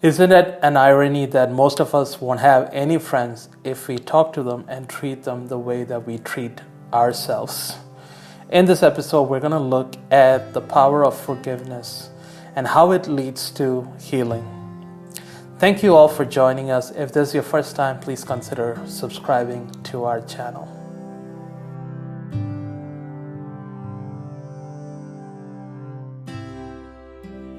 Isn't it an irony that most of us won't have any friends if we talk to them and treat them the way that we treat ourselves? In this episode, we're going to look at the power of forgiveness and how it leads to healing. Thank you all for joining us. If this is your first time, please consider subscribing to our channel.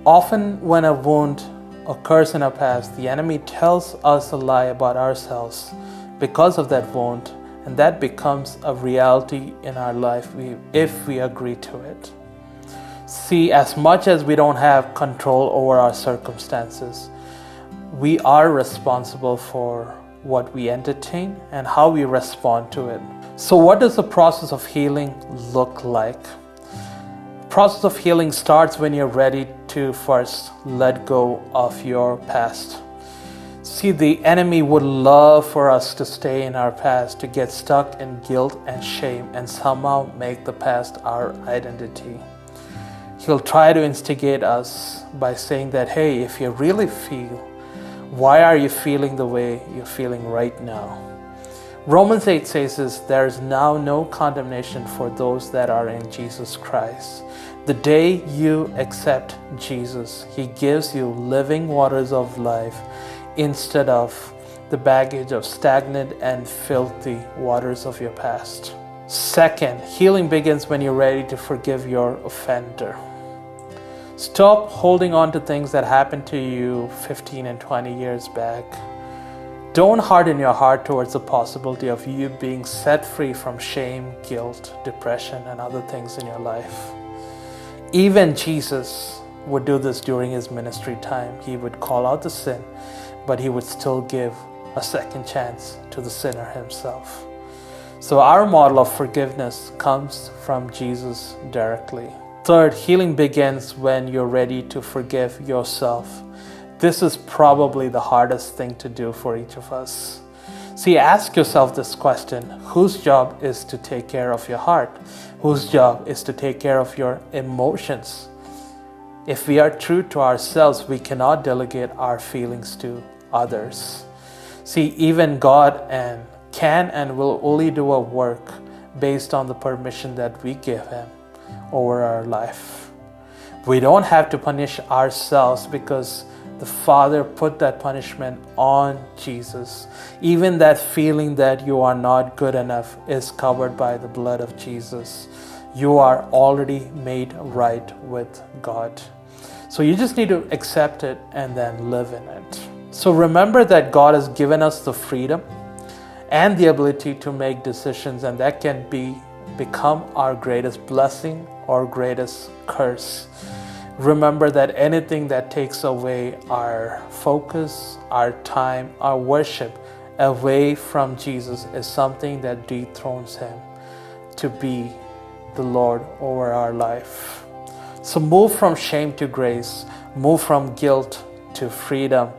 Often when a wound occurs in our past, the enemy tells us a lie about ourselves because of that wound, and that becomes a reality in our life if we agree to it. See, as much as we don't have control over our circumstances, we are responsible for what we entertain and how we respond to it. So what does the process of healing look like? The process of healing starts when you're ready to first let go of your past. See, the enemy would love for us to stay in our past, to get stuck in guilt and shame and somehow make the past our identity. He'll try to instigate us by saying that, hey, if you really feel, why are you feeling the way you're feeling right now? Romans 8 says this, there is now no condemnation for those that are in Jesus Christ. The day you accept Jesus, He gives you living waters of life instead of the baggage of stagnant and filthy waters of your past. Second, healing begins when you're ready to forgive your offender. Stop holding on to things that happened to you 15 and 20 years back. Don't harden your heart towards the possibility of you being set free from shame, guilt, depression, and other things in your life. Even Jesus would do this during His ministry time. He would call out the sin, but He would still give a second chance to the sinner himself. So our model of forgiveness comes from Jesus directly. Third, healing begins when you're ready to forgive yourself. This is probably the hardest thing to do for each of us. See, ask yourself this question: whose job is to take care of your heart? Whose job is to take care of your emotions? If we are true to ourselves, we cannot delegate our feelings to others. See, even God can and will only do a work based on the permission that we give Him over our life. We don't have to punish ourselves because the Father put that punishment on Jesus. Even that feeling that you are not good enough is covered by the blood of Jesus. You are already made right with God. So you just need to accept it and then live in it. So remember that God has given us the freedom and the ability to make decisions, and that can become our greatest blessing or greatest curse. Remember that anything that takes away our focus, our time, our worship away from Jesus is something that dethrones Him to be the Lord over our life. So move from shame to grace, move from guilt to freedom,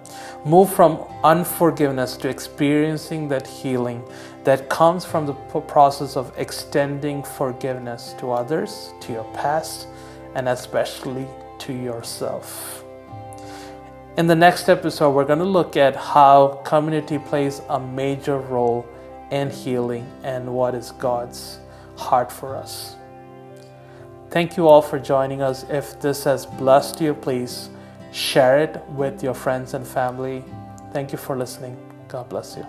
move from unforgiveness to experiencing that healing that comes from the process of extending forgiveness to others, to your past, and especially to yourself. In the next episode, we're going to look at how community plays a major role in healing and what is God's heart for us. Thank you all for joining us. If this has blessed you, please share it with your friends and family. Thank you for listening. God bless you.